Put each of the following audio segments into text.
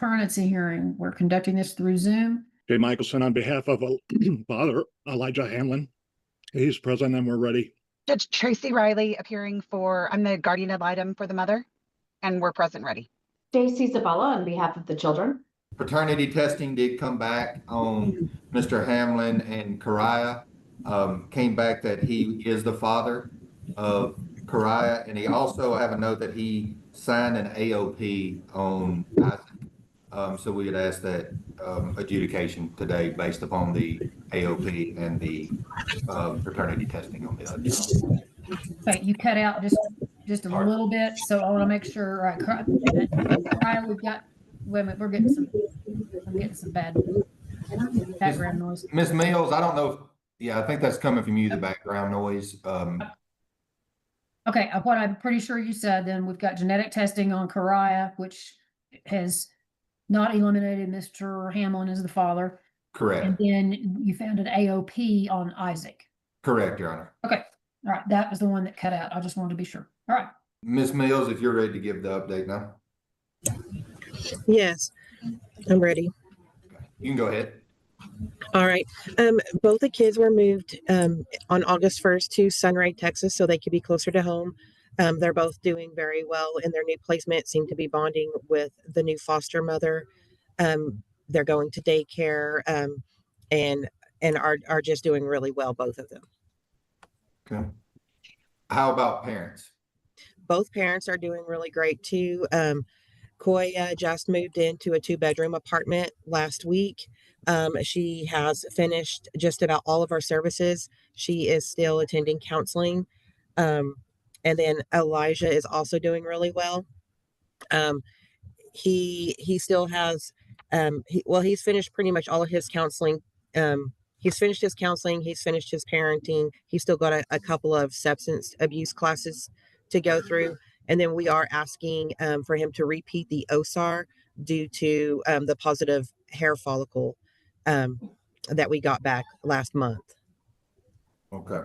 paternity hearing. We're conducting this through Zoom. Jay Michelson on behalf of Father Elijah Hamlin. He's present and we're ready. Judge Tracy Riley appearing I'm the guardian ad litem for the mother, and we're present ready. Stacy Zabala on behalf of the children. Paternity testing did come back on Mr. Hamlin and Kariah. Came back that he is the father of Kariah, and he also have a note that he signed an AOP on Isaac. So we had asked that adjudication today based upon the AOP and the paternity testing on the other. Okay, you cut out just a little bit, so I want to make sure. Right, Kariah, we've got. Wait a minute, I'm getting some bad background noise. Ms. Mills, I don't know. I think that's coming from you, the background noise. Okay, what I'm pretty sure you said, then we've got genetic testing on Kariah, which has not eliminated Mr. Hamlin as the father. Correct. And then you found an AOP on Isaac. Correct, Your Honor. Okay, all right, that was the one that cut out. I just wanted to be sure. All right. Ms. Mills, if you're ready to give the update now. Yes, I'm ready. You can go ahead. All right. Both the kids were moved on August 1st to Sunray, Texas, so they could be closer to home. They're both doing very well in their new placement, seem to be bonding with the new foster mother. They're going to daycare and are just doing really well, both of them. Okay. How about parents? Both parents are doing really great too. Koya just moved into a 2-bedroom apartment last week. She has finished just about all of our services. She is still attending counseling. And then Elijah is also doing really well. He still has, he's finished pretty much all of his counseling. He's finished his counseling. He's finished his parenting. He's still got a couple of substance abuse classes to go through. And then we are asking for him to repeat the OSAR due to the positive hair follicle that we got back last month. Okay.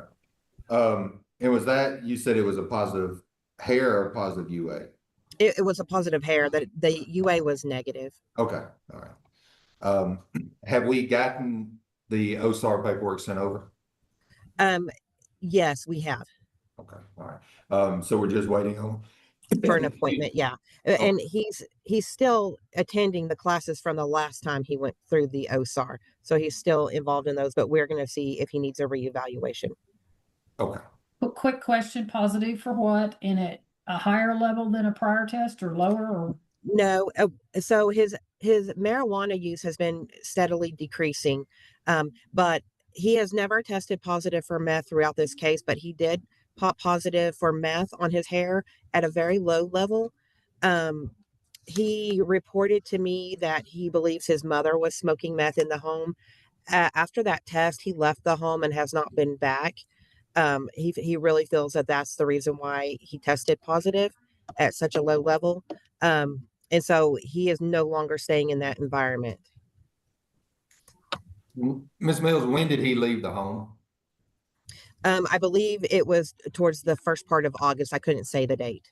And was that, you said it was a positive hair or positive UA? It was a positive hair. That the UA was negative. Okay. All right. Have we gotten the OSAR paperwork sent over? Yes, we have. Okay. All right. So we're just waiting on for an appointment. Yeah. And he's still attending the classes from the last time he went through the OSAR. So he's still involved in those, but we're going to see if he needs a reevaluation. Okay. Quick question, positive for what? In a higher level than a prior test or lower? Or no. So his marijuana use has been steadily decreasing. But he has never tested positive for meth throughout this case, but he did pop positive for meth on his hair at a very low level. He reported to me that he believes his mother was smoking meth in the home. After that test, he left the home and has not been back. He really feels that that's the reason why he tested positive at such a low level. And so he is no longer staying in that environment. Ms. Mills, when did he leave the home? I believe it was towards the first part of August. I couldn't say the date.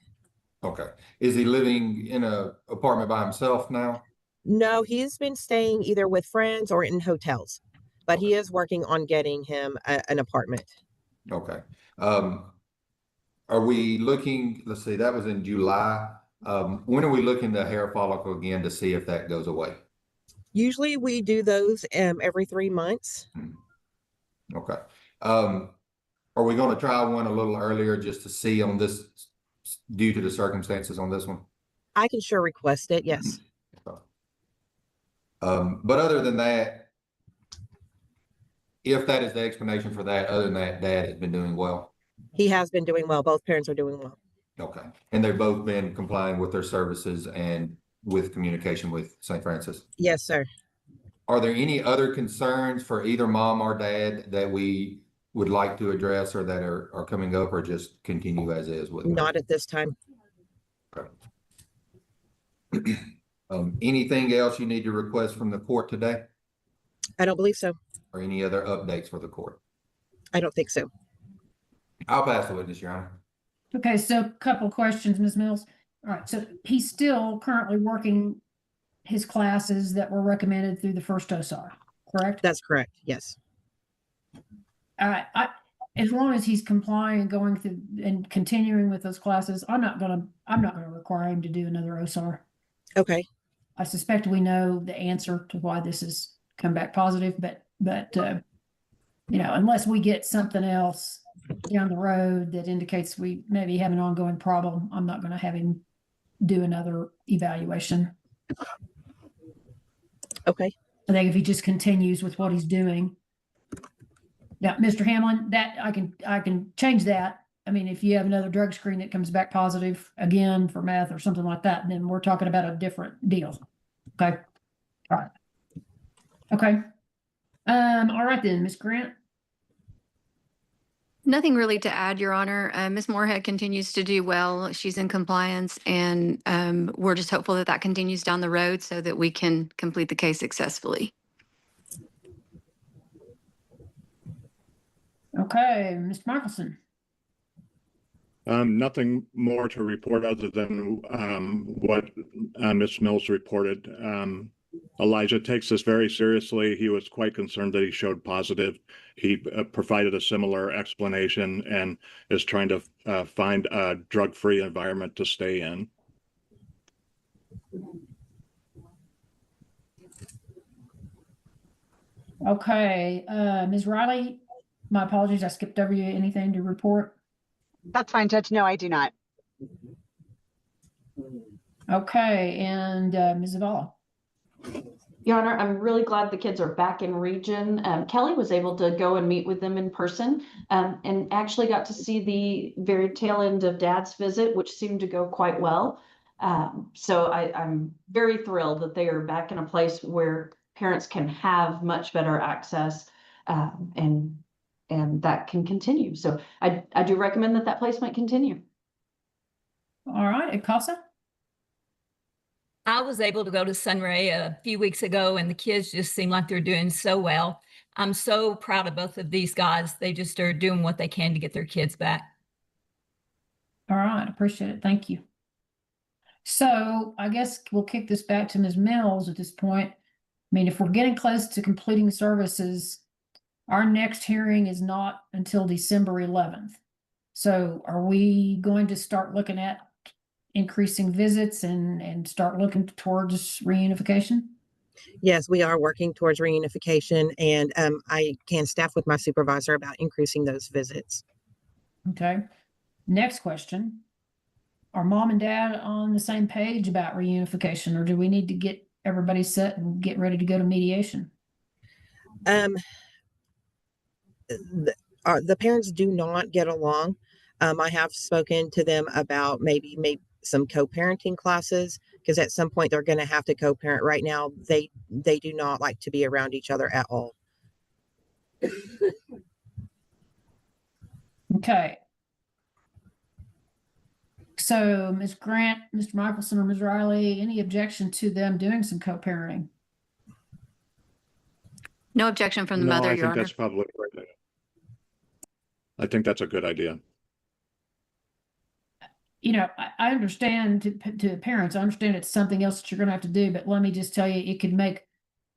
Okay. Is he living in an apartment by himself now? No, he's been staying either with friends or in hotels, but he is working on getting him an apartment. Okay. Are we looking, let's see, that was in July. When are we looking the hair follicle again to see if that goes away? Usually we do those every 3 months. Okay. Are we going to try one a little earlier just to see on this due to the circumstances on this one? I can sure request it. Yes. But other than that, if that is the explanation for that, other than that, Dad has been doing well. He has been doing well. Both parents are doing well. Okay. And they've both been complying with their services and with communication with St. Francis? Yes, sir. Are there any other concerns for either mom or dad that we would like to address or that are coming up, or just continue as is with them? Not at this time. Okay. Anything else you need to request from the court today? I don't believe so. Or any other updates for the court? I don't think so. I'll pass the witness, Your Honor. okay, so a couple questions, Ms. Mills. All right, so he's still currently working his classes that were recommended through the first OSAR, correct? That's correct. Yes. As long as he's complying and going through and continuing with those classes, I'm not gonna require him to do another OSAR. Okay. I suspect we know the answer to why this has come back positive, but unless we get something else down the road that indicates we maybe have an ongoing problem, I'm not gonna have him do another evaluation. Okay. I think if he just continues with what he's doing. Now, Mr. Hamlin, that I can change that. I mean, if you have another drug screen that comes back positive again for meth or something like that, then we're talking about a different deal. Okay. All right. Okay. All right then, Ms. Grant. Nothing really to add, Your Honor. Ms. Moorhead continues to do well. She's in compliance, and we're just hopeful that that continues down the road so that we can complete the case successfully. Okay, Mr. Michelson. Nothing more to report other than what Ms. Mills reported. Elijah takes this very seriously. He was quite concerned that he showed positive. He provided a similar explanation and is trying to find a drug-free environment to stay in. Okay, Ms. Riley, my apologies, I skipped over you. Anything to report? That's fine, Judge. No, I do not. Okay, and Ms. Zavala. Your Honor, I'm really glad the kids are back in region. Kelly was able to go and meet with them in person, and actually got to see the very tail end of Dad's visit, which seemed to go quite well. So I'm very thrilled that they are back in a place where parents can have much better access, and that can continue. So I do recommend that placement continue. All right, Akasa. I was able to go to Sunray a few weeks ago, and the kids just seem like they're doing so well. I'm so proud of both of these guys. They just are doing what they can to get their kids back. All right, appreciate it. Thank you. So I guess we'll kick this back to Ms. Mills at this point. I mean, if we're getting close to completing services, our next hearing is not until December 11th. So are we going to start looking at increasing visits and start looking towards reunification? Yes, we are working towards reunification, and I can staff with my supervisor about increasing those visits. Okay. Next question. Are mom and dad on the same page about reunification, or do we need to get everybody set and get ready to go to mediation? The parents do not get along. I have spoken to them about maybe some co-parenting classes, because at some point they're going to have to co-parent. Right now, they do not like to be around each other at all. Okay. So, Ms. Grant, Mr. Michelson, or Ms. Riley, any objection to them doing some co-parenting? No objection from the No, mother, I Your think Honor. that's probably a great idea. I think that's a good idea. I understand to parents, I understand it's something else that you're going to have to do, but let me just tell you, it could make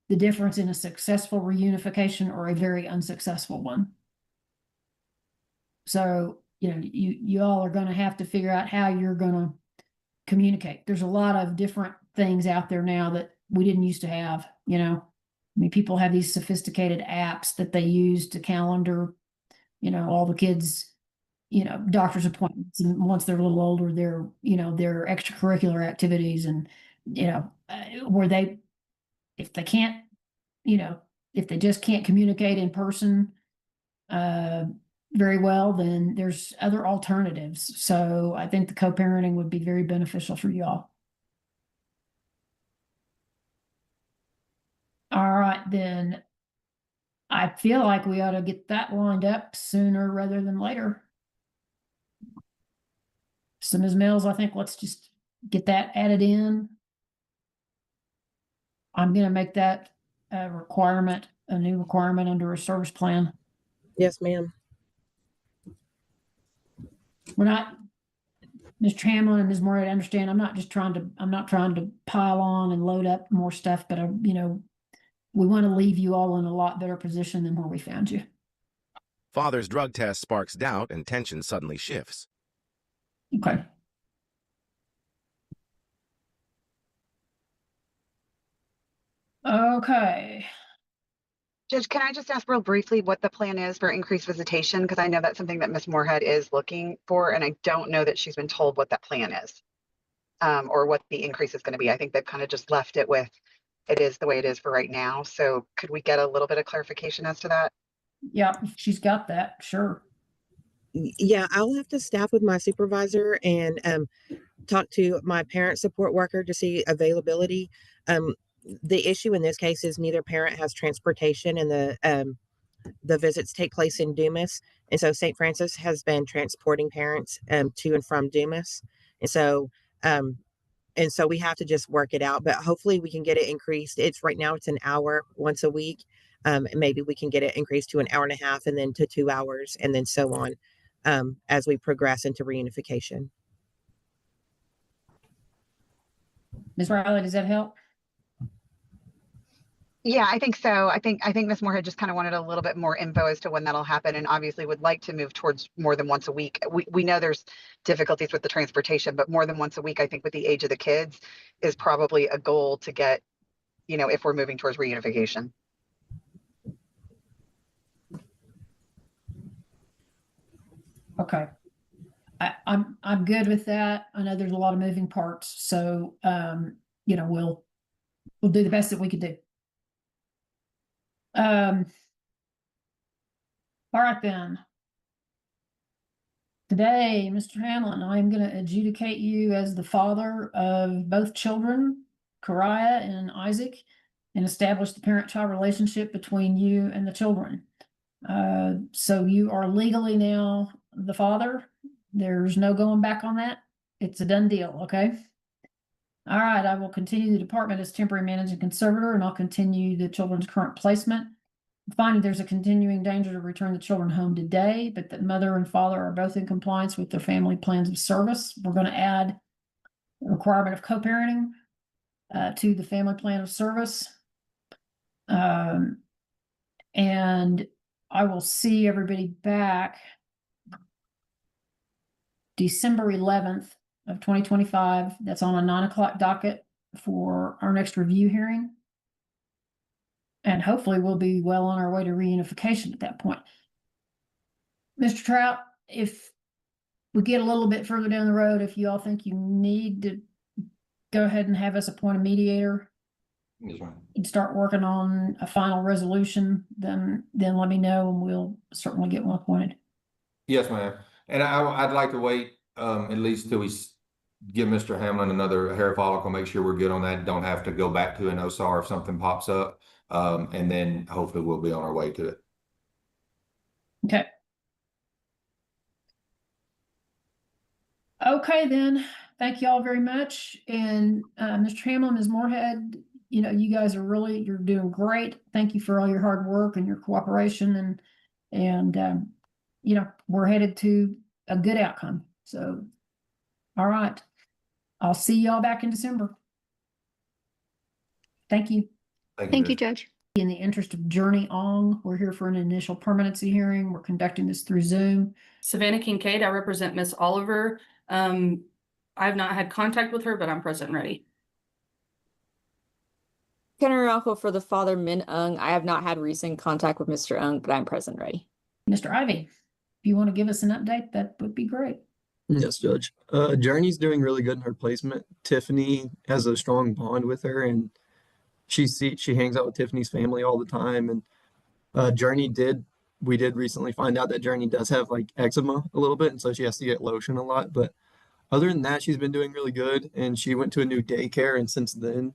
the difference in a successful reunification or a very unsuccessful one. So, you all are going to have to figure out how you're going to communicate. There's a lot of different things out there now that we didn't used to have, I mean, people have these sophisticated apps that they use to calendar, all the kids' doctor's appointments, and once they're a little older, their extracurricular activities, and where if they can't, if they just can't communicate in person very well, then there's other alternatives. So I think the co-parenting would be very beneficial for you all. All right, then I feel like we ought to get that lined up sooner rather than later. So Ms. Mills, I think let's just get that added in. I'm going to make that a new requirement under a service plan. Yes, ma'am. We're not, Mr. Hamlin and Ms. Moore, I understand, I'm not trying to pile on and load up more stuff, but we want to leave you all in a lot better position than where we found you. Father's drug test sparks doubt and tension suddenly shifts. Okay. Okay. Judge, can I just ask real briefly what the plan is for increased visitation? Because I know that's something that Ms. Moorhead is looking for, and I don't know that she's been told what that plan is, or what the increase is going to be. I think they've kind of just left it with, it is the way it is for right now. So could we get a little bit of clarification as to that? Yeah, if she's got that, sure. Yeah, I'll have to staff with my supervisor and talk to my parent support worker to see availability. The issue in this case is neither parent has transportation, and the visits take place in Dumas, and so St. Francis has been transporting parents to and from Dumas, and so we have to just work it out. But hopefully we can get it increased. It's right now it's an hour once a week. And maybe we can get it increased to an hour and a half, and then to 2 hours, and then so on as we progress into reunification. Ms. Riley, does that help? Yeah, I think so. I think Ms. Moorhead just kind of wanted a little bit more info as to when that'll happen, and obviously would like to move towards more than once a week. We know there's difficulties with the transportation, but more than once a week, I think with the age of the kids is probably a goal to get, if we're moving towards reunification. Okay. I'm good with that. I know there's a lot of moving parts, so we'll do the best that we could do. All right then. Today, Mr. Hamlin, I'm going to adjudicate you as the father of both children, Kariah and Isaac, and establish the parent-child relationship between you and the children. So you are legally now the father. There's no going back on that. It's a done deal, okay? All right, I will continue the department as temporary managing conservator, and I'll continue the children's current placement. Finding there's a continuing danger to return the children home today, but that mother and father are both in compliance with their family plans of service. We're going to add a requirement of co-parenting to the family plan of service. And I will see everybody back December 11th of 2025. That's on a 9 o'clock docket for our next review hearing. And hopefully we'll be well on our way to reunification at that point. Mr. Trout, if we get a little bit further down the road, if you all think you need to go ahead and have us appoint a mediator, Yes, ma'am. and start working on a final resolution, then let me know and we'll certainly get one appointed. Yes, ma'am. And I'd like to wait at least till we give Mr. Hamlin another hair follicle, make sure we're good on that. Don't have to go back to an OSAR if something pops up. And then hopefully we'll be on our way to it. Okay. Okay, then. Thank you all very much. And Mr. Hamlin, Ms. Moorhead, you guys are you're doing great. Thank you for all your hard work and your cooperation, and we're headed to a good outcome. So, all right. I'll see y'all back in December. Thank you. Thank you, Judge. In the interest of Journey Ong, we're here for an initial permanency hearing. We're conducting this through Zoom. Savannah Kincaid, I represent Miss Oliver. I've not had contact with her, but I'm present and ready. Kenner Ralph for the father Min Ung. I have not had recent contact with Mr. Ung, but I'm present and ready. Mr. Ivy, if you want to give us an update, that would be great. Yes, Judge. Journey's doing really good in her placement. Tiffany has a strong bond with her, and she hangs out with Tiffany's family all the time. And we did recently find out that Journey does have like eczema a little bit, and so she has to get lotion a lot. But other than that, she's been doing really good. And she went to a new daycare, and since then,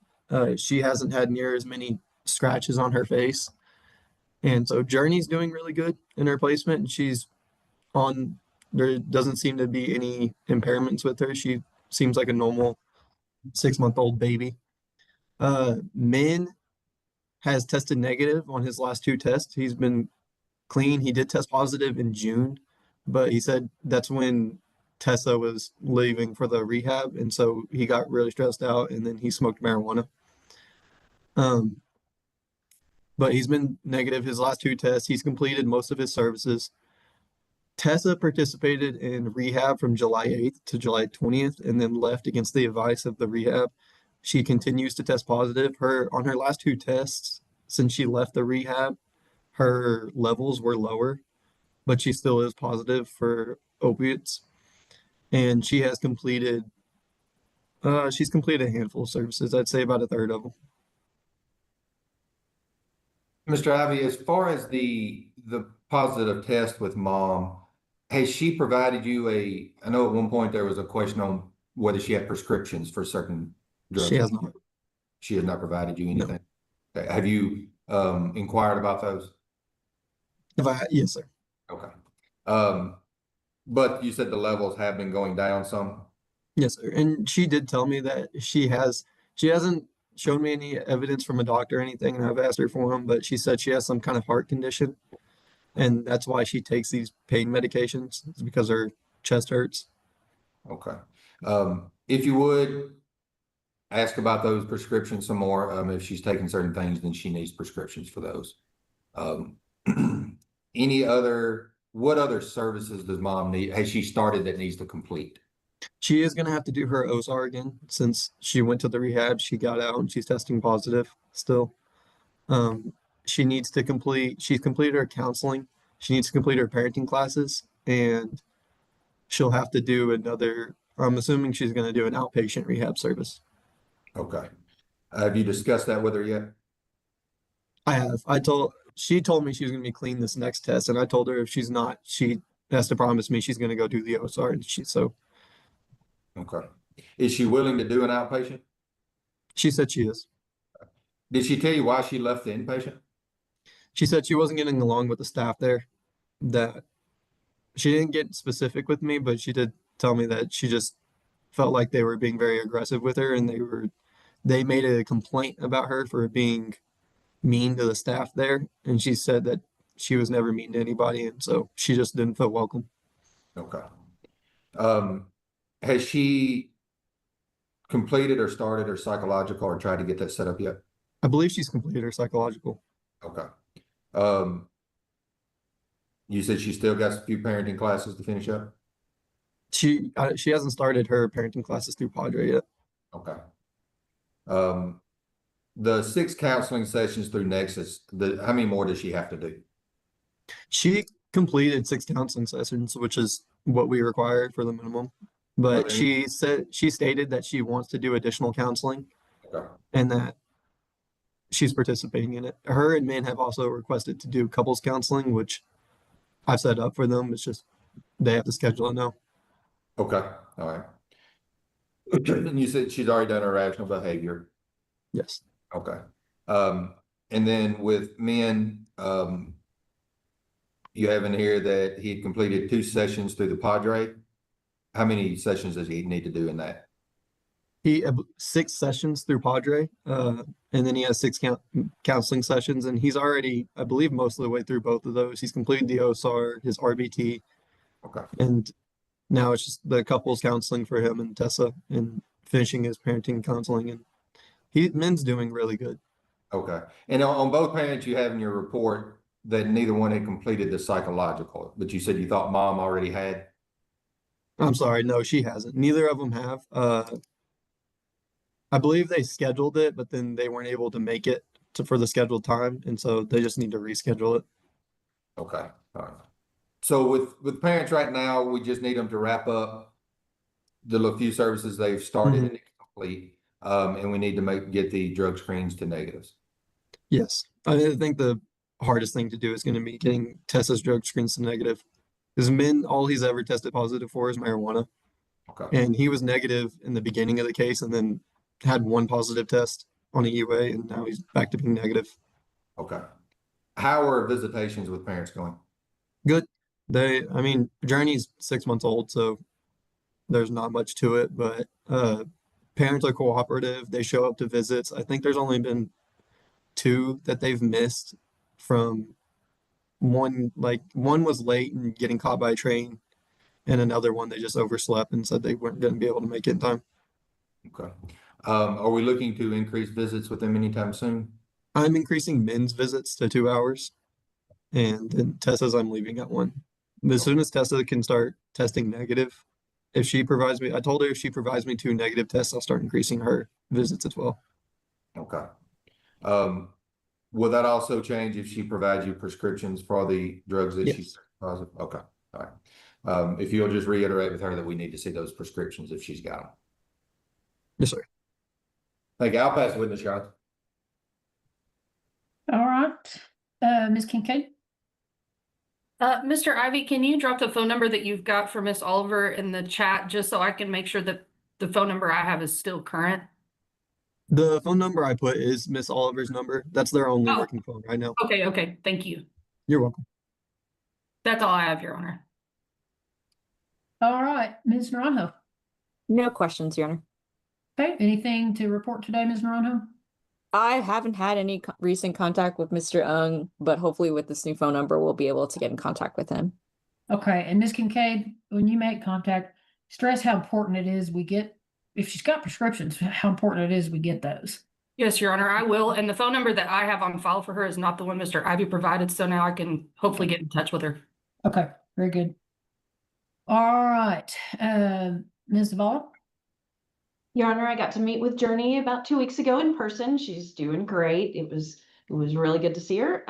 she hasn't had near as many scratches on her face. And so Journey's doing really good in her placement, and there doesn't seem to be any impairments with her. She seems like a normal 6-month-old baby. Min has tested negative on his last 2 tests. He's been clean. He did test positive in June, but he said that's when Tessa was leaving for the rehab, and so he got really stressed out, and then he smoked marijuana. Um, but he's been negative his last 2 tests. He's completed most of his services. Tessa participated in rehab from July 8th to July 20th and then left against the advice of the rehab. She continues to test positive. On her last 2 tests, since she left the rehab, her levels were lower, but she still is positive for opiates. And she's completed a handful of services. I'd say about a third of them. Mr. Ivy, as far as the positive test with mom, has she provided you I know at one point there was a question on whether she had prescriptions for certain drugs. She has not. She has not provided you No. anything. Okay. Have you inquired about those? Yes, sir. Okay. But you said the levels have been going down some? Yes, sir. And she did tell me that she hasn't shown me any evidence from a doctor or anything, and I've asked her for them, but she said she has some kind of heart condition, and that's why she takes these pain medications. It's because her chest hurts. Okay. If you would ask about those prescriptions some more, if she's taking certain things, then she needs prescriptions for those. What other services does mom need? Has she started that needs to complete? She is going to have to do her OSAR again since she went to the rehab. She got out and she's testing positive still. She's completed her counseling. She needs to complete her parenting classes, and she'll have to do I'm assuming she's going to do an outpatient rehab service. Okay. Have you discussed that with her yet? I have. She told me she was going to be clean this next test, and I told her if she's not, she has to promise me she's going to go do the OSAR, and Okay. Is she willing to do an outpatient? she said she is. Did she tell you why she left the inpatient? She said she wasn't getting along with the staff there. That she didn't get specific with me, but she did tell me that she just felt like they were being very aggressive with her, and they made a complaint about her for being mean to the staff there, and she said that she was never mean to anybody, and so she just didn't feel welcome. Okay. Has she completed or started her psychological or tried to get that set up yet? I believe she's completed her psychological. Okay. You said she still got a few parenting classes to finish up? She hasn't started her parenting classes through Padre yet. Okay. The 6 counseling sessions through Nexus, how many more does she have to do? She completed 6 counseling sessions, which is what we required for the minimum. But she stated that she wants to do additional counseling. Okay. And that she's participating in it. Her and Min have also requested to do couples counseling, which I've set up for them. It's just they have to schedule it now. Okay. All right. And you said she's already done her rational behavior. Yes. Okay. And then with Min, you have in here that he had completed 2 sessions through the Padre. How many sessions does he need to do in that? He 6 sessions through Padre, and then he has 6 counseling sessions, and he's already, I believe, most of the way through both of those. He's completed the OSAR, his RBT, Okay. and now it's just the couples counseling for him and Tessa, and finishing his parenting counseling, and Min's doing really good. Okay. And on both parents, you have in your report that neither one had completed the psychological, but you said you thought mom already had. I'm sorry, no, she hasn't. Neither of them have. I believe they scheduled it, but then they weren't able to make it for the scheduled time, and so they just need to reschedule it. Okay. All right. So with parents right now, we just need them to wrap up the few services they've started and complete, and we need to get the drug screens to negatives. Yes, I think the hardest thing to do is going to be getting Tessa's drug screens to negative. Because Min, all he's ever tested positive for is marijuana. Okay. And he was negative in the beginning of the case and then had 1 positive test on a UA, and now he's back to being negative. Okay. How are visitations with parents going? Good. Journey's 6 months old, so there's not much to it, but parents are cooperative. They show up to visits. I think there's only been 2 that they've missed from one was late and getting caught by a train, and another one they just overslept and said they weren't going to be able to make it in time. Okay. Are we looking to increase visits with them anytime soon? I'm increasing men's visits to 2 hours, and then Tessa's I'm leaving at 1. As soon as Tessa can start testing negative, if she provides me, I told her if she provides me 2 negative tests, I'll start increasing her visits as well. Okay. Will that also change if she provides you prescriptions for the drugs that she's positive? Okay. All right. If you'll just reiterate with her that we need to see those prescriptions if she's got them. Yes, sir. Thank you. I'll pass the witness, Your Honor. All right, Ms. Kincaid. Mr. Ivy, can you drop the phone number that you've got for Miss Oliver in the chat just so I can make sure that the phone number I have is still current? The phone number I put is Miss Oliver's number. That's their only Oh. working phone right now. Okay, thank you. You're welcome. That's all I have, Your Honor. All right, Ms. Naranjo. No questions, Your Honor. Okay, anything to report today, Ms. Naranjo? I haven't had any recent contact with Mr. Ung, but hopefully with this new phone number, we'll be able to get in contact with him. Okay, and Ms. Kincaid, when you make contact, stress how important it is we get, if she's got prescriptions, how important it is we get those. Yes, Your Honor, I will. And the phone number that I have on file for her is not the one Mr. Ivy provided, so now I can hopefully get in touch with her. Okay, very good. All right, Ms. Zavala? Your Honor, I got to meet with Journey about 2 weeks ago in person. She's doing great. It was really good to see her.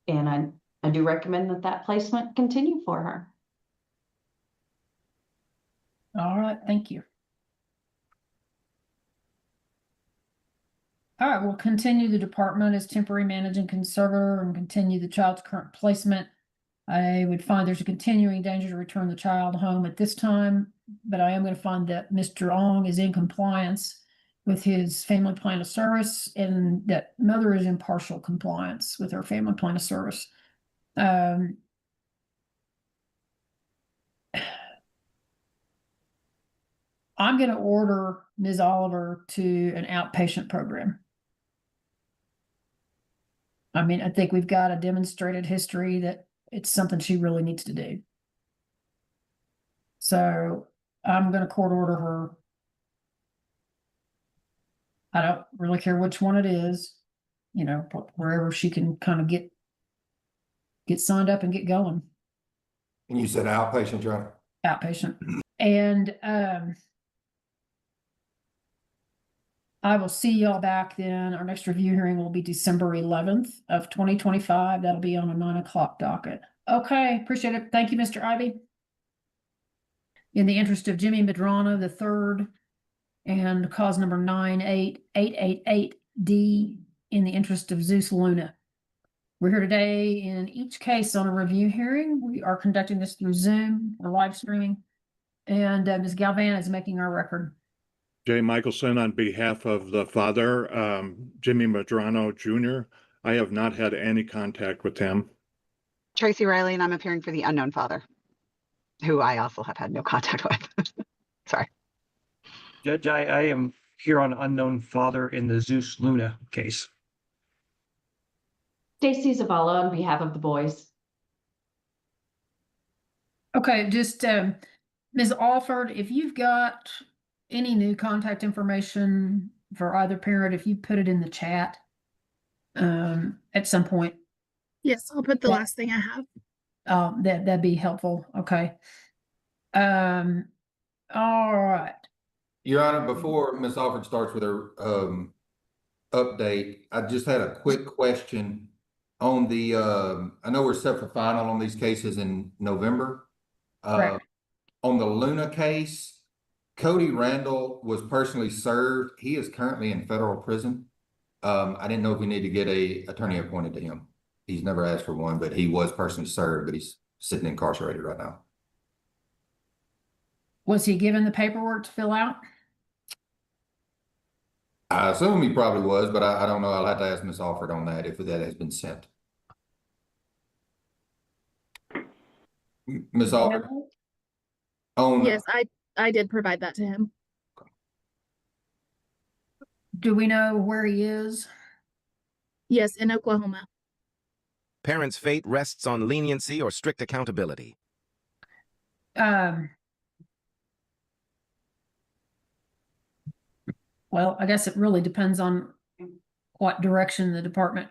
And I do recommend that placement continue for her. All right, thank you. All right, we'll continue the department as temporary managing conservator and continue the child's current placement. I would find there's a continuing danger to return the child home at this time, but I am going to find that Mr. Ong is in compliance with his family plan of service and that mother is in partial compliance with her family plan of service. I'm going to order Ms. Oliver to an outpatient program. I mean, I think we've got a demonstrated history that it's something she really needs to do. So I'm going to court order her. I don't really care which one it is, you know, wherever she can kind of get signed up and get going. And you said outpatient, Your Honor? Outpatient. And I will see y'all back then. Our next review hearing will be December 11th of 2025. That'll be on a 9 o'clock docket. Okay, appreciate it. Thank you, Mr. Ivy. In the interest of Jimmy Medrano III and cause number 98888D, in the interest of Zeus Luna. We're here today in each case on a review hearing. We are conducting this through Zoom or live streaming. And Ms. Galvan is making our record. Jay Michelson, on behalf of the father, Jimmy Medrano Jr., I have not had any contact with him. Tracy Riley, and I'm appearing for the unknown father, who I also have had no contact with. Sorry. Judge, I am here on unknown father in the Zeus Luna case. Stacy Zavala on behalf of the boys. Okay, just Ms. Alford, if you've got any new contact information for either parent, if you put it in the chat at some point. Yes, I'll put the last thing I have. That'd be helpful. Okay. All right. Your Honor, before Ms. Alford starts with her update, I just had a quick question on the I know we're set for final on these cases in November. Correct. On the Luna case, Cody Randall was personally served. He is currently in federal prison. I didn't know if we need to get a attorney appointed to him. He's never asked for one, but he was personally served, but he's sitting incarcerated right now. Was he given the paperwork to fill out? I assume he probably was, but I don't know. I'll have to ask Ms. Alford on that if that has been sent. Ms. Alford? Yes, I did provide that to him. Do we know where he is? Yes, in Oklahoma. Parents' fate rests on leniency or strict accountability. Well, I guess it really depends on what direction the department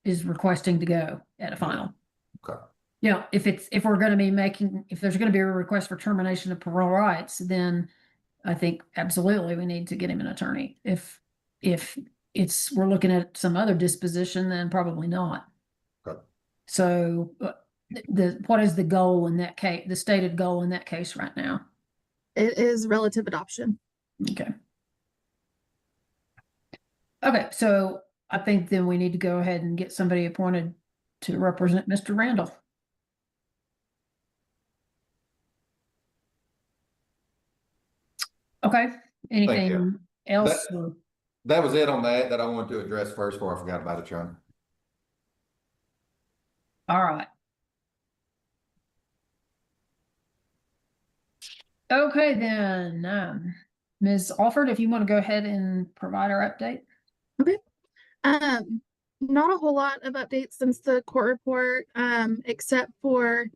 is requesting to go at a final. Okay. You know, if we're gonna be if there's gonna be a request for termination of parole rights, then I think absolutely we need to get him an attorney. If we're looking at some other disposition, then probably not. Okay. So what is the goal in that case, the stated goal in that case right now? It is relative adoption. Okay. Okay, so I think then we need to go ahead and get somebody appointed to represent Mr. Randall. Okay, anything else? That was it on that I wanted to address first before I forgot about it, John. All right. Okay, then, Ms. Alford, if you want to go ahead and provide our update. Okay. Not a whole lot of updates since the court report, except for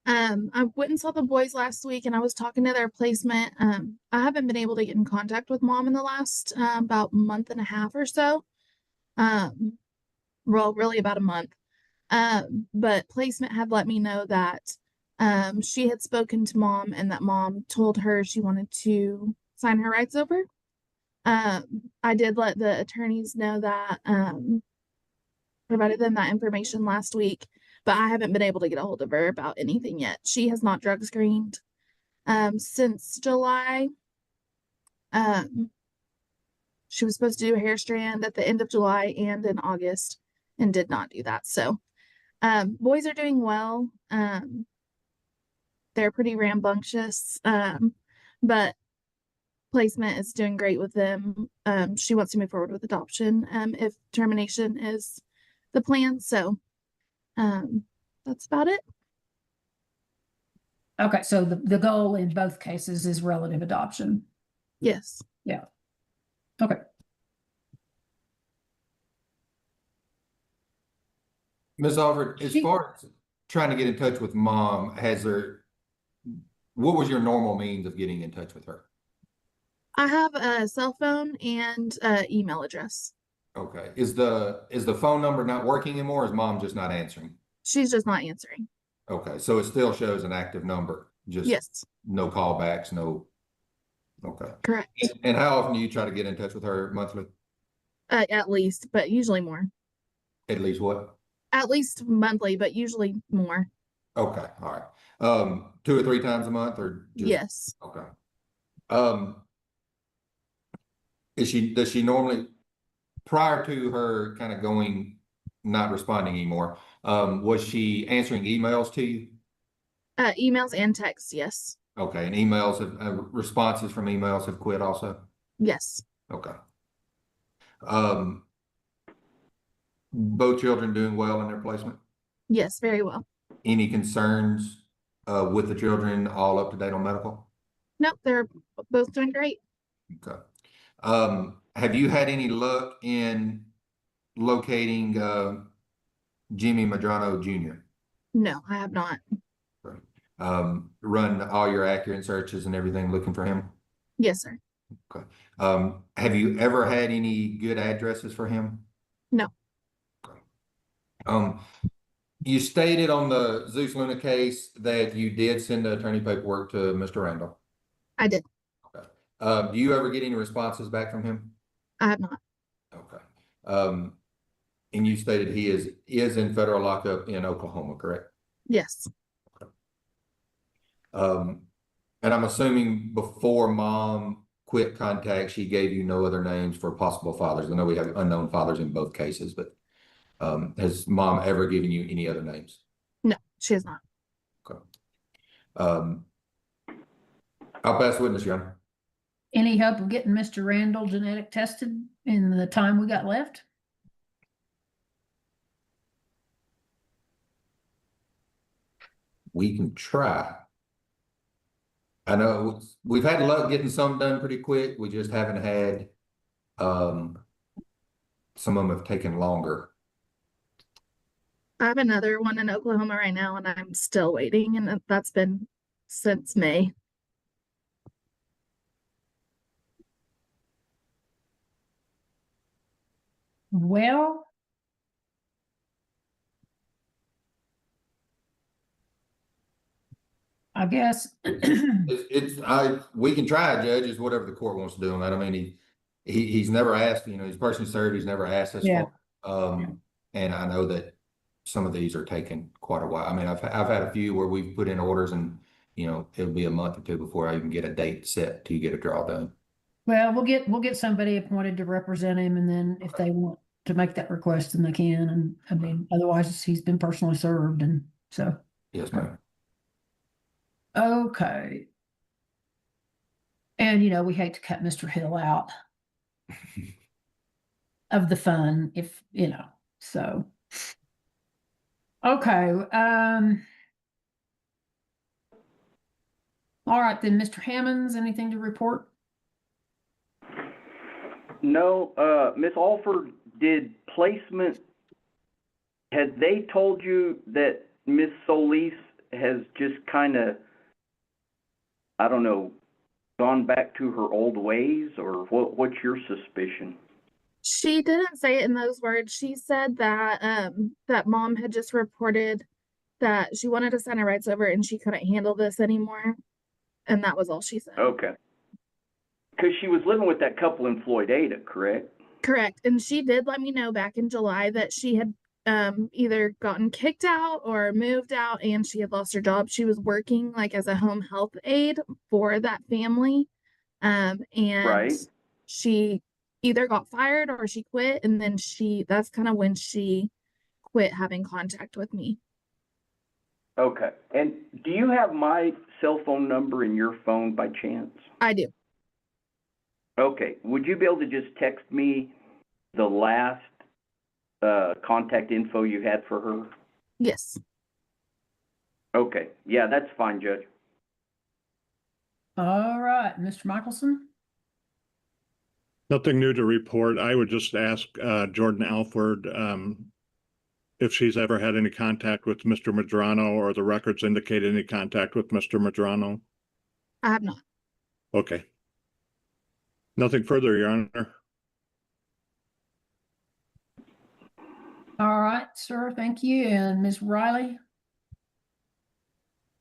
I went and saw the boys last week and I was talking to their placement. I haven't been able to get in contact with mom in the last about month and a half or so. Well, really about a month. But placement had let me know that she had spoken to mom and that mom told her she wanted to sign her rights over. I did let the attorneys know that, provided them that information last week, but I haven't been able to get a hold of her about anything yet. She has not drug screened since July. She was supposed to do a hair strand at the end of July and in August and did not do that. So boys are doing well. They're pretty rambunctious, but placement is doing great with them. She wants to move forward with adoption if termination is the plan. So that's about it. Okay, so the goal in both cases is relative adoption. Yes. Yeah. Okay. Ms. Alford, as far as trying to get in touch with mom, what was your normal means of getting in touch with her? I have a cell phone and email address. Okay. Is the phone number not working anymore, or is mom just not answering? She's just not answering. Okay, so it still shows an active number, just yes. No callbacks, no. Okay. Correct. And how often do you try to get in touch with her monthly? At least, but usually more. At least what? At least monthly, but usually more. Okay, all right. 2 or 3 times a month, or just? Yes. Okay. Does she normally, prior to her kind of not responding anymore, was she answering emails to you? Emails and texts, yes. Okay, and emails responses from emails have quit also? Yes. Okay. Both children doing well in their placement? Yes, very well. Any concerns with the children, all up to date on medical? Nope, they're both doing great. Okay. Have you had any luck in locating Jimmy Madrano Jr.? No, I have not. Run all your accurate searches and everything looking for him? Yes, sir. Okay. Have you ever had any good addresses for him? No. Okay. You stated on the Zeus Luna case that you did send the attorney paperwork to Mr. Randall. I did. Okay. Do you ever get any responses back from him? I have not. Okay. And you stated he is in federal lockup in Oklahoma, correct? Yes. Okay. And I'm assuming before mom quit contact, she gave you no other names for possible fathers. I know we have unknown fathers in both cases, but has mom ever given you any other names? No, she has not. Okay. I'll pass the witness, Your Honor. Any hope of getting Mr. Randall genetic tested in the time we got left? We can try. I know we've had luck getting some done pretty quick. We just haven't had, some of them have taken longer. I have another one in Oklahoma right now and I'm still waiting, and that's been since May. Well, I guess. We can try, Judge, is whatever the court wants to do on that. I mean, he's never asked, he's personally served, he's never asked us Yeah. for. And I know that some of these are taking quite a while. I mean, I've had a few where we've put in orders and, it'll be a month or two before I even get a date set to get a draw done. Well, we'll get somebody appointed to represent him, and then if they want to make that request, then they can. And I mean, otherwise, he's been personally served, and so. Yes, ma'am. Okay. And we hate to cut Mr. Hill out of the fun, if so. Okay. All right then, Mr. Hammonds, anything to report? No, Miss Alford, did placement, had they told you that Miss Solis has just kind of, I don't know, gone back to her old ways, or what's your suspicion? She didn't say it in those words. She said that that mom had just reported that she wanted to sign her rights over and she couldn't handle this anymore. And that was all she said. Okay. Because she was living with that couple in Floyd-Ada, correct? Correct. And she did let me know back in July that she had either gotten kicked out or moved out, and she had lost her job. She was working like as a home health aide for that family. And Right. she either got fired or she quit, and then that's kind of when she quit having contact with me. Okay. And do you have my cell phone number in your phone by chance? I do. Okay. Would you be able to just text me the last contact info you had for her? Yes. Okay. Yeah, that's fine, Judge. All right, Mr. Michelson. Nothing new to report. I would just ask Jordan Alford if she's ever had any contact with Mr. Medrano, or the records indicate any contact with Mr. Medrano. I have not. Okay. Nothing further, Your Honor. All right, sir. Thank you. And Ms. Riley?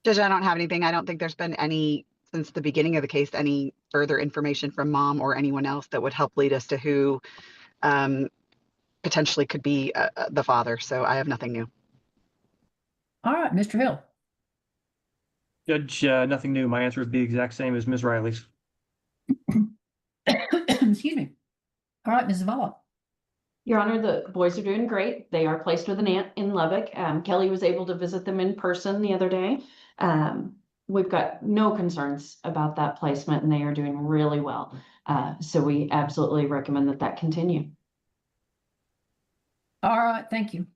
Judge, I don't have anything. I don't think there's been any, since the beginning of the case, any further information from mom or anyone else that would help lead us to who potentially could be the father. So I have nothing new. All right, Mr. Hill. Judge, nothing new. My answer would be the exact same as Ms. Riley's. Excuse me. All right, Ms. Zavala. Your Honor, the boys are doing great. They are placed with an aunt in Lubbock. Kelly was able to visit them in person the other day. We've got no concerns about that placement, and they are doing really well. So we absolutely recommend that continue. All right, thank you.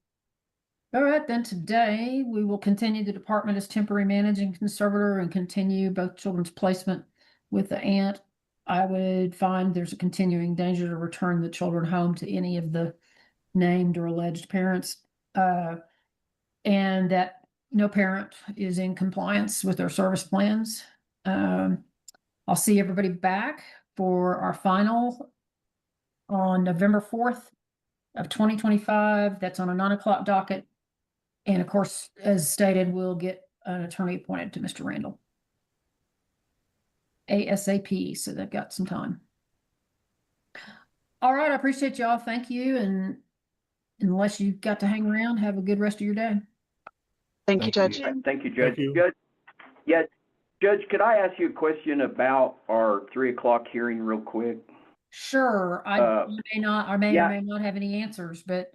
All right, then today we will continue the department as temporary managing conservator and continue both children's placement with the aunt. I would find there's a continuing danger to return the children home to any of the named or alleged parents, and that no parent is in compliance with their service plans. I'll see everybody back for our final on November 4th of 2025. That's on a 9 o'clock docket. And of course, as stated, we'll get an attorney appointed to Mr. Randall ASAP, so they've got some time. All right, I appreciate y'all. Thank you. And unless you've got to hang around, have a good rest of your day. Thank you, Judge. Thank you, Judge. Thank you. Judge, yeah, Judge, could I ask you a question about our 3 o'clock hearing real quick? Sure. I may not, or may yeah. or may not have any answers, but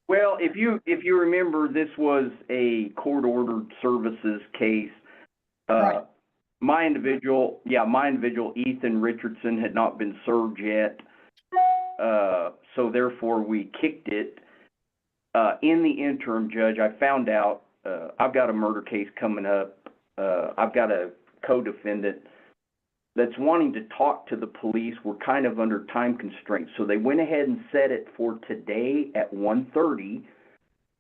well, if you remember, this was a court-ordered services case. Right. My individual, Ethan Richardson, had not been served yet. So therefore we kicked it. In the interim, Judge, I found out I've got a murder case coming up. I've got a co-defendant that's wanting to talk to the police. We're kind of under time constraints. So they went ahead and set it for today at 1:30,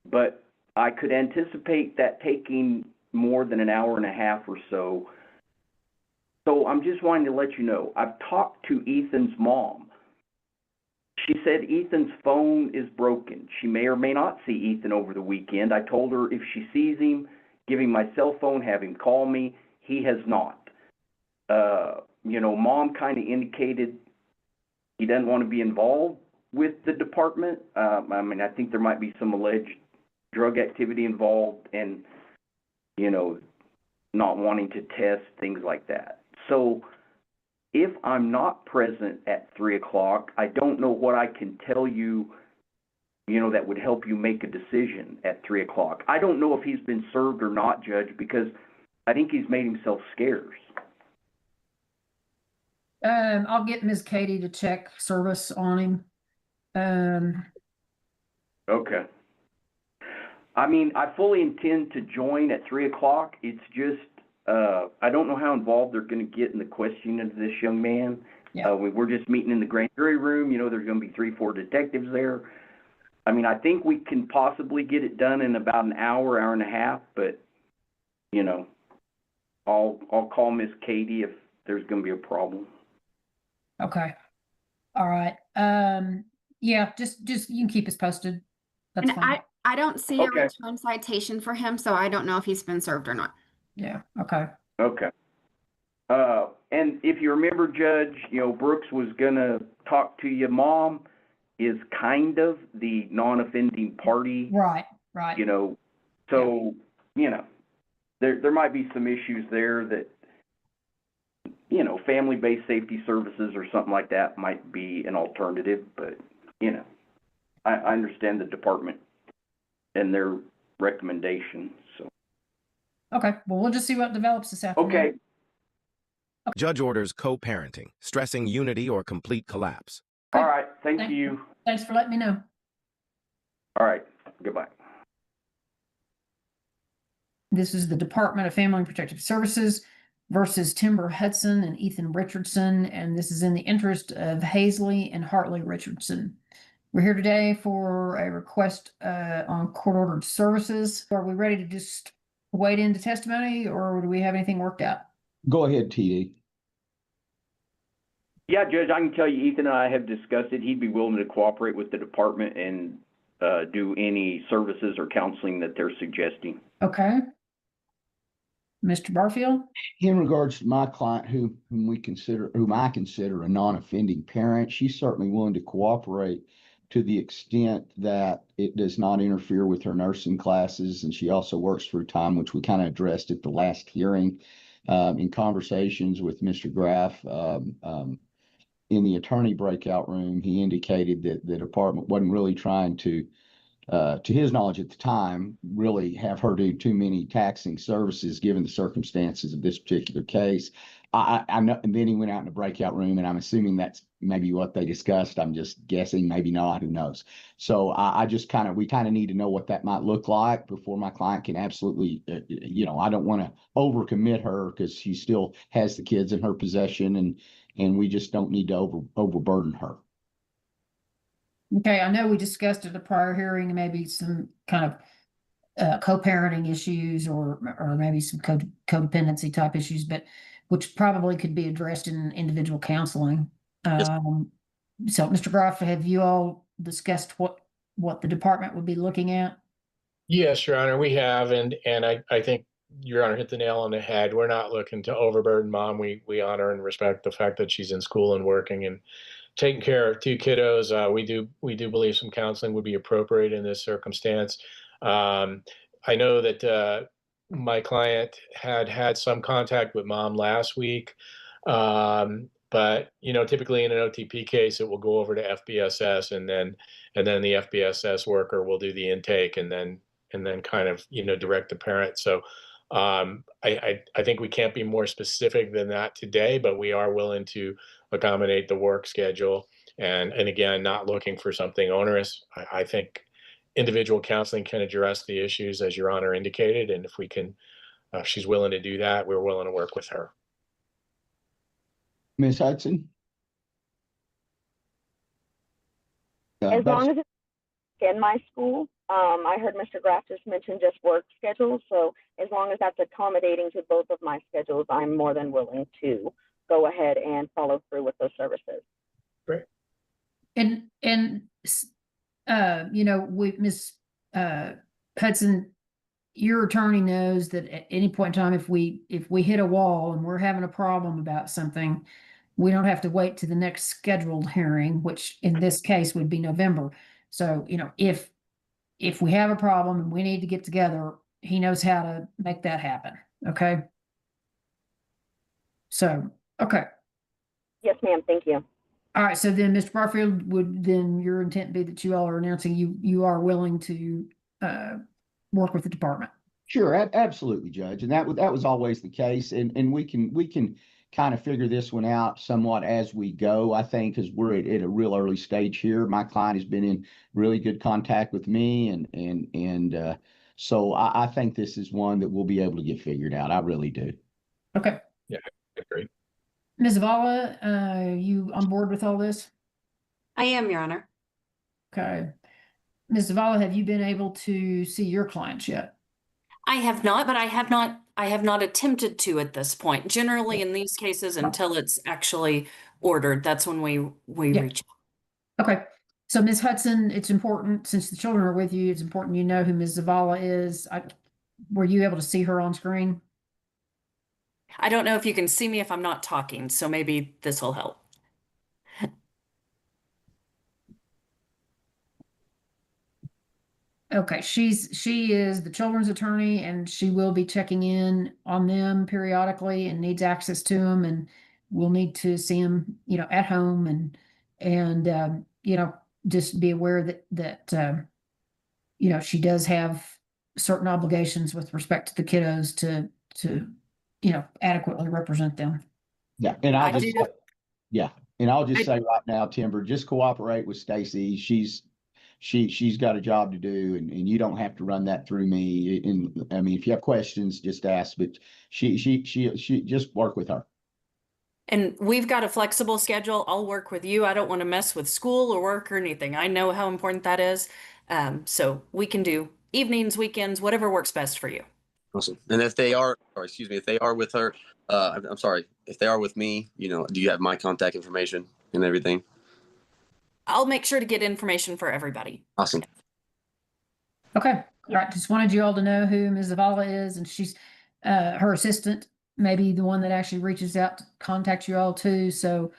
but I could anticipate that taking more than an hour and a half or so. So I'm just wanting to let you know, I've talked to Ethan's mom. She said Ethan's phone is broken. She may or may not see Ethan over the weekend. I told her if she sees him, give him my cell phone, have him call me. He has not. Mom kind of indicated he doesn't want to be involved with the department. I think there might be some alleged drug activity involved and, not wanting to test, things like that. So if I'm not present at 3 o'clock, I don't know what I can tell you, that would help you make a decision at 3 o'clock. I don't know if he's been served or not, Judge, because I think he's made himself scarce. I'll get Ms. Katie to check service on him. Okay. I fully intend to join at 3 o'clock. It's just, I don't know how involved they're going to get in the questioning of this young man. Yeah. We're just meeting in the grand jury room. There's going to be 3-4 detectives there. I think we can possibly get it done in about an hour, hour and a half, but, I'll call Miss Katie if there's going to be a problem. Okay. All right. Yeah, just you can keep us posted. That's And fine. I don't see Okay. a return citation for him, so I don't know if he's been served or not. Yeah. Okay. Okay. And if you remember, Judge, Brooks was going to talk to you. Mom is kind of the non-offending party. Right. So, there might be some issues there that, family-based safety services or something like that might be an alternative, but, I understand the department and their recommendations, so. Okay. Well, we'll just see what develops this afternoon. Okay. Judge orders co-parenting, stressing unity or complete collapse. All right. Thank you. Thanks for letting me know. All right. Goodbye. This is the Department of Family and Protective Services versus Timber Hudson and Ethan Richardson, and this is in the interest of Hazley and Hartley Richardson. We're here today for a request on court-ordered services. Are we ready to just wade into testimony, or do we have anything worked out? Go ahead, TD. Yeah, Judge, I can tell you, Ethan and I have discussed it. He'd be willing to cooperate with the department and do any services or counseling that they're suggesting. Okay. Mr. Barfield? In regards to my client, whom I consider a non-offending parent, she's certainly willing to cooperate to the extent that it does not interfere with her nursing classes. And she also works through time, which we kind of addressed at the last hearing. In conversations with Mr. Graff in the attorney breakout room, he indicated that the department wasn't really trying to his knowledge at the time, really have her do too many taxing services given the circumstances of this particular case. I know, and then he went out in the breakout room, and I'm assuming that's maybe what they discussed. I'm just guessing, maybe not, who knows? So we kind of need to know what that might look like before my client can absolutely, I don't want to overcommit her because she still has the kids in her possession, and we just don't need to overburden her. Okay, I know we discussed at a prior hearing, maybe some kind of co-parenting issues or maybe some codependency type issues, but which probably could be addressed in individual counseling. So, Mr. Graff, have you all discussed what the department would be looking at? Yes, Your Honor, we have, and I think Your Honor hit the nail on the head. We're not looking to overburden Mom. We honor and respect the fact that she's in school and working and taking care of 2 kiddos. We do believe some counseling would be appropriate in this circumstance. I know that my client had some contact with Mom last week, but typically in an OTP case, it will go over to FBSS, and then the FBSS worker will do the intake, and then kind of direct the parent. So I think we can't be more specific than that today, but we are willing to accommodate the work schedule, and again, not looking for something onerous. I think individual counseling can address the issues as Your Honor indicated, and if she's willing to do that, we're willing to work with her. Ms. Hudson? As long as it's in my school, I heard Mr. Graff just mention just work schedules. So as long as that's accommodating to both of my schedules, I'm more than willing to go ahead and follow through with those services. Great. And you know, Miss Hudson, your attorney knows that at any point in time, if we hit a wall and we're having a problem about something, we don't have to wait to the next scheduled hearing, which in this case would be November. So, you know, if we have a problem and we need to get together, he knows how to make that happen. Okay. So, okay. Yes, ma'am. Thank you. All right. So then, Mr. Barfield, would then your intent be that you all are announcing you are willing to work with the department? Sure, absolutely, Judge. And that was always the case. And we can kind of figure this one out somewhat as we go, I think, because we're at a real early stage here. My client has been in really good contact with me, and so I think this is one that we'll be able to get figured out. I really do. Okay. Yeah, great. Ms. Zavala, you on board with all this? I am, Your Honor. Okay. Ms. Zavala, have you been able to see your clients yet? I have not, but I have not attempted to at this point. Generally, in these cases, until it's actually ordered, that's when we reach out. Okay. So Ms. Hudson, it's important, since the children are with you, it's important you know who Ms. Zavala is. Were you able to see her on screen? I don't know if you can see me if I'm not talking, so maybe this will help. Okay, she is the children's attorney, and she will be checking in on them periodically and needs access to them, and we'll need to see them, you know, at home, and you know, just be aware that you know, she does have certain obligations with respect to the kiddos to you know, adequately represent them. Yeah, and I'll just say right now, Timber, just cooperate with Stacy. She's got a job to do, and you don't have to run that through me. And I mean, if you have questions, just ask, but she just work with her. And we've got a flexible schedule. I'll work with you. I don't want to mess with school or work or anything. I know how important that is. So we can do evenings, weekends, whatever works best for you. Awesome. And if they are, or excuse me, if they are with her, I'm sorry, if they are with me, you know, do you have my contact information and everything? I'll make sure to get information for everybody. Awesome. Okay. All right. Just wanted you all to know who Ms. Zavala is, and she's her assistant, maybe the one that actually reaches out to contact you all too. So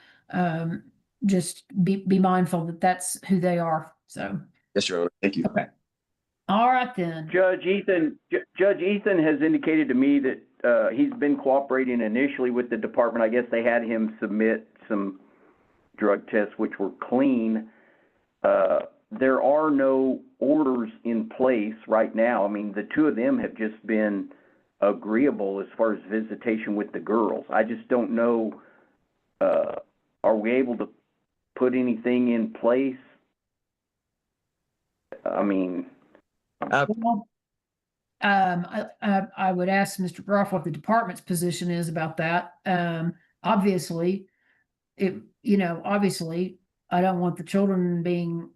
just be mindful that that's who they are. So Yes, Your Honor. Thank you. okay. All right then. Judge Ethan has indicated to me that he's been cooperating initially with the department. I guess they had him submit some drug tests which were clean. There are no orders in place right now. I mean, the two of them have just been agreeable as far as visitation with the girls. I just don't know, are we able to put anything in place? I mean, Well, I would ask Mr. Groff what the department's position is about that. Obviously, obviously, I don't want the children being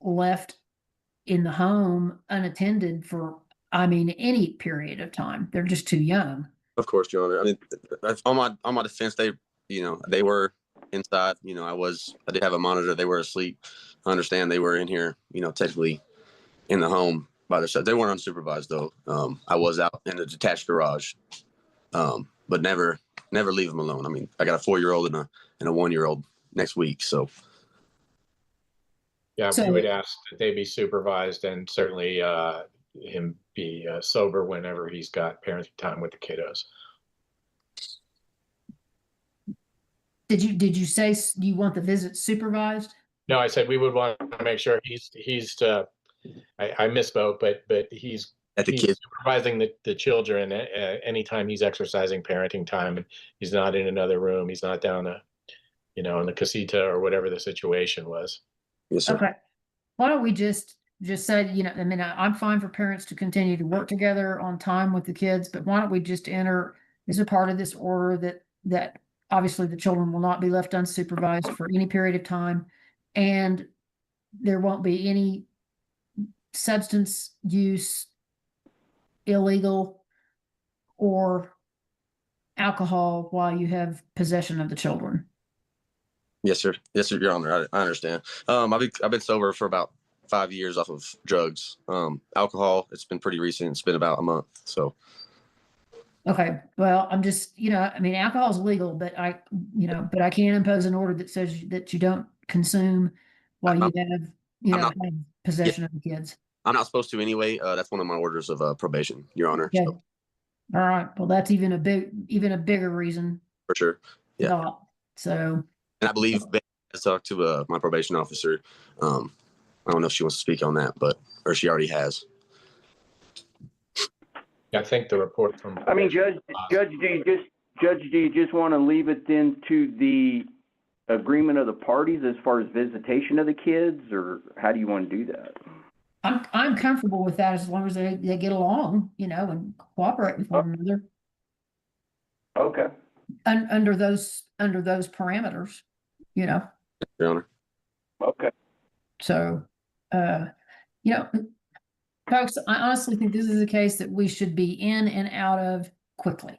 left in the home unattended for, any period of time. They're just too young. Of course, Your Honor. I mean, on my defense, they were inside. I did have a monitor. They were asleep. I understand they were in here, technically in the home by themselves. They weren't unsupervised though. I was out in the detached garage, but never leave them alone. I mean, I got a 4-year-old and a 1-year-old next week, so. Yeah, we would ask that they be supervised, and certainly him be sober whenever he's got parenting time with the kiddos. Did you say you want the visit supervised? No, I said we would want to make sure he's I misspoke, but he's supervising the children anytime he's exercising parenting time, and he's not in another room. He's not down in the casita or whatever the situation was. Yes, sir. Okay. Why don't we just say, I'm fine for parents to continue to work together on time with the kids, but why don't we just enter as a part of this order that obviously the children will not be left unsupervised for any period of time, and there won't be any substance use, illegal, or alcohol while you have possession of the children? Yes, sir. Yes, sir, Your Honor. I understand. I've been sober for about 5 years off of drugs. Alcohol, it's been pretty recent. It's been about a month. So Okay, well, I'm just, I mean, alcohol is legal, but I can't impose an order that says that you don't consume while you have, have possession of the kids. I'm not supposed to anyway. That's one of my orders of probation, Your Honor. Okay. So, All right. Well, that's even a bigger reason for sure. Yeah. not. So, And I believe Ben has talked to my probation officer. I don't know if she wants to speak on that, or she already has. I think the report from. I mean, Judge, do you just want to leave it then to the agreement of the parties as far as visitation of the kids, or how do you want to do that? I'm comfortable with that as long as they get along, and cooperate with one another. Okay. Under those parameters, Your Honor. Okay. So, folks, I honestly think this is a case that we should be in and out of quickly.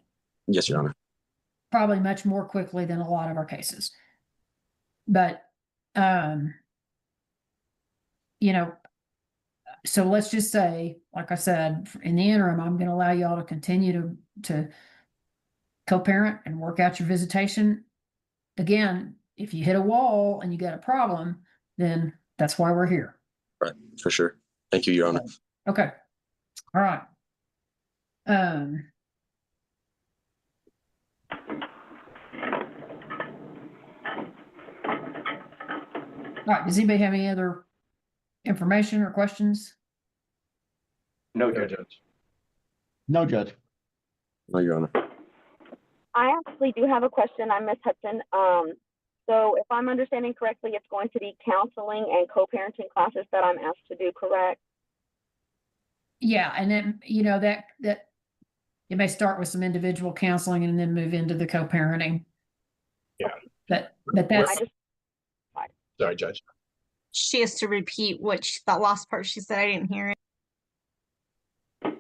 Yes, Your Honor. Probably much more quickly than a lot of our cases. But, so let's just say, like I said, in the interim, I'm going to allow y'all to continue to co-parent and work out your visitation. Again, if you hit a wall and you got a problem, then that's why we're here. Right, for sure. Thank you, Your Honor. Okay. All right. All right. Does anybody have any other information or questions? No, Judge. No, Judge. No, Your Honor. I actually do have a question. I'm Miss Hudson. So if I'm understanding correctly, it's going to be counseling and co-parenting classes that I'm asked to do, correct? Yeah, and then that it may start with some individual counseling and then move into the co-parenting. Yeah. But that's Sorry, Judge. She has to repeat that last part she said. I didn't hear it.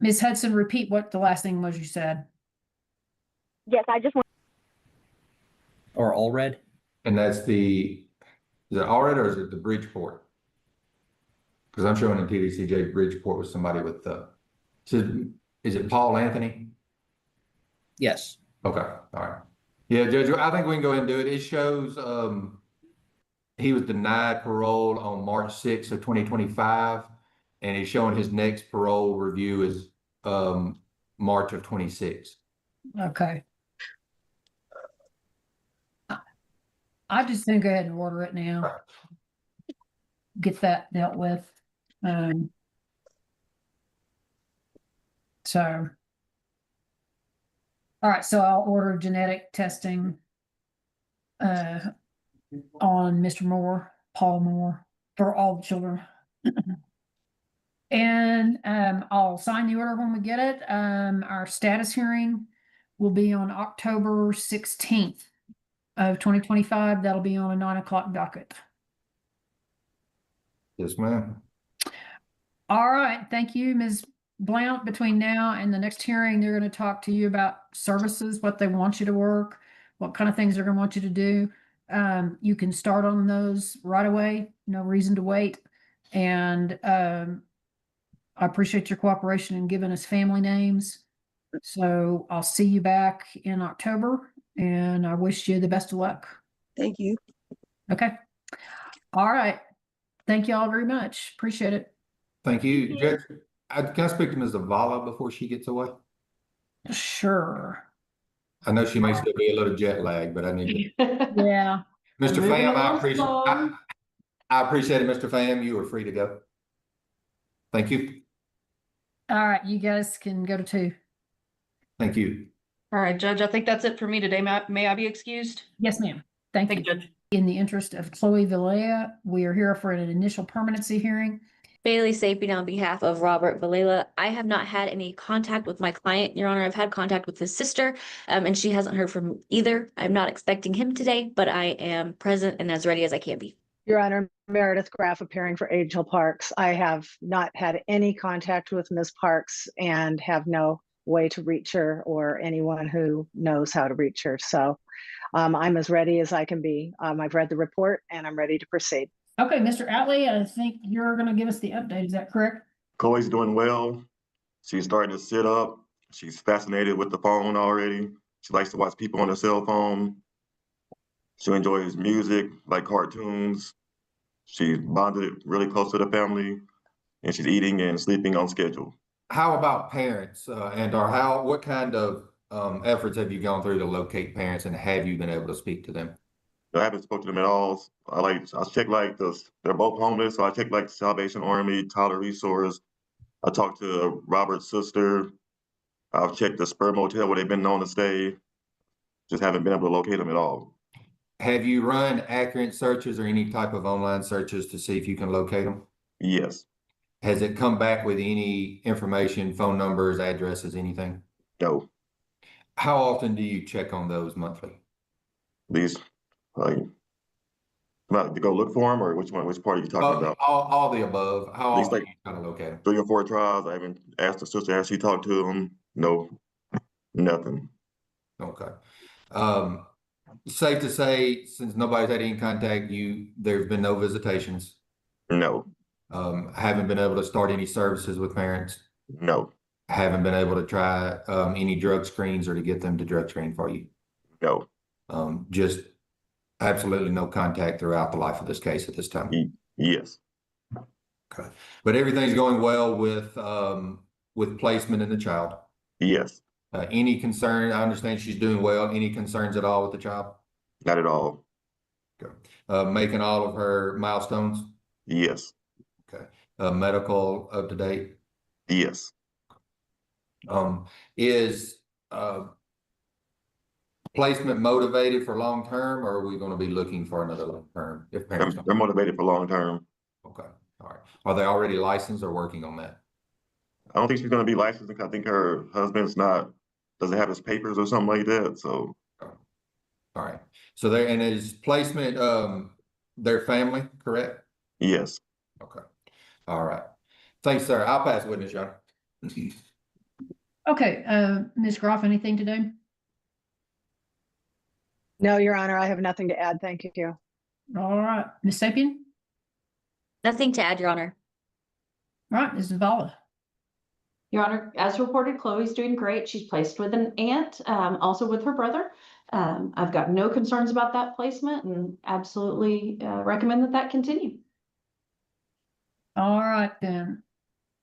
Ms. Hudson, repeat what the last thing was you said. Yes, I just want. Or Allred? And that's is it Allred or is it the Bridgeport? Because I'm showing in TDCJ Bridgeport with somebody with is it Paul Anthony? Yes. Okay, all right. Yeah, Judge, I think we can go ahead and do it. It shows he was denied parole on March 6th of 2025, and he's showing his next parole review is March of 26. Okay. I just think go ahead and order it now. Get that dealt with. So, all right, so I'll order genetic testing on Mr. Moore, Paul Moore, for all the children. And I'll sign the order when we get it. Our status hearing will be on October 16th of 2025. That'll be on a 9 o'clock docket. Yes, ma'am. All right. Thank you, Ms. Blount. Between now and the next hearing, they're going to talk to you about services, what they want you to work, what kind of things they're going to want you to do. You can start on those right away. No reason to wait. And I appreciate your cooperation in giving us family names. So I'll see you back in October, and I wish you the best of luck. Thank you. Okay. All right. Thank you all very much. Appreciate it. Thank you. Judge, can I speak to Ms. Zavala before she gets away? Sure. I know she may still be a little jet lagged, but I need to. Yeah. Mr. Pham, I appreciate it, Mr. Pham. You are free to go. Thank you. All right. You guys can go to 2. Thank you. All right, Judge, I think that's it for me today. May I be excused? Yes, ma'am. Thank you. Judge. In the interest of Chloe Villela, we are here for an initial permanency hearing. Bailey Sapien on behalf of Robert Villela. I have not had any contact with my client, Your Honor. I've had contact with his sister, and she hasn't heard from either. I'm not expecting him today, but I am present and as ready as I can be. Your Honor, Meredith Graff appearing for Angel Parks. I have not had any contact with Ms. Parks and have no way to reach her or anyone who knows how to reach her. So I'm as ready as I can be. I've read the report and I'm ready to proceed. Okay, Mr. Outley, I think you're gonna give us the update. Is that correct? Chloe's doing well. She's starting to sit up. She's fascinated with the phone already. She likes to watch people on her cell phone. She enjoys music, like cartoons. She's bonded really close to the family, and she's eating and sleeping on schedule. How about parents, what kind of efforts have you gone through to locate parents, and have you been able to speak to them? I haven't spoken to them at all. I check they're both homeless, so I check like Salvation Army, Tyler Resource. I talked to Robert's sister. I've checked the Spur Motel where they've been known to stay. Just haven't been able to locate them at all. Have you run accurate searches or any type of online searches to see if you can locate them? Yes. Has it come back with any information, phone numbers, addresses, anything? No. How often do you check on those monthly? These, not to go look for them, or which part are you talking about? All the above. How These often do you kind of locate them? 3 or 4 tries. I haven't asked the sister, has she talked to them? No, nothing. Okay. Safe to say, since nobody's had any contact, there's been no visitations? No. Haven't been able to start any services with parents? No. Haven't been able to try any drug screens or to get them to drug screen for you? No. Just absolutely no contact throughout the life of this case at this time? Yes. Okay. But everything's going well with placement in the child? Yes. Any concern? I understand she's doing well. Any concerns at all with the child? Not at all. Okay. Making all of her milestones? Yes. Okay. Medical up to date? Yes. Is placement motivated for long term, or are we going to be looking for another long term? If parents They're motivated for long term. Okay. All right. Are they already licensed or working on that? I don't think she's going to be licensed. I think her husband's doesn't have his papers or something like that. So. All right. So is placement their family, correct? Yes. Okay. All right. Thanks, sir. I'll pass witness, Your Honor. Okay, Ms. Groff, anything today? No, Your Honor, I have nothing to add. Thank you. All right, Ms. Sapien? Nothing to add, Your Honor. All right, Ms. Zavala? Your Honor, as reported, Chloe's doing great. She's placed with an aunt, also with her brother. I've got no concerns about that placement and absolutely recommend that continue. All right, then.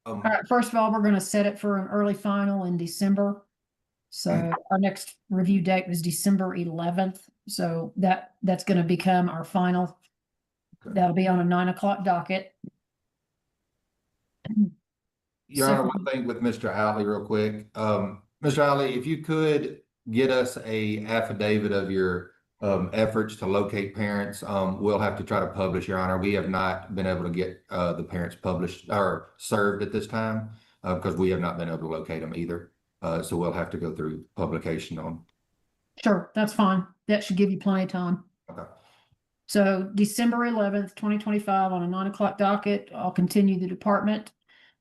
All right, first of all, we're going to set it for an early final in December. So our next review date was December 11th. So that's going to become our final. That'll be on a 9 o'clock docket. Your Honor, one thing with Mr. Outley real quick. Mr. Outley, if you could get us a affidavit of your efforts to locate parents, we'll have to try to publish, Your Honor. We have not been able to get the parents published or served at this time because we have not been able to locate them either. So we'll have to go through publication on. Sure, that's fine. That should give you plenty of time. Okay. So December 11th, 2025 on a 9 o'clock docket, I'll continue the department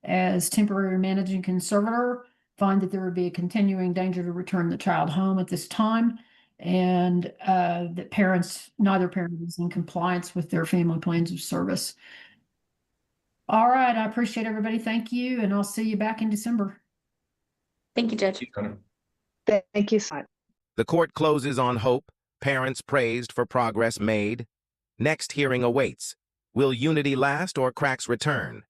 as temporary managing conservator, find that there would be a continuing danger to return the child home at this time, and that neither parent is in compliance with their family plans of service. All right, I appreciate everybody. Thank you, and I'll see you back in December. Thank you, Judge. Thank you so much. The court closes on hope. Parents praised for progress made. Next hearing awaits. Will unity last or cracks return?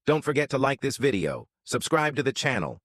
Don't forget to like this video, subscribe to the channel,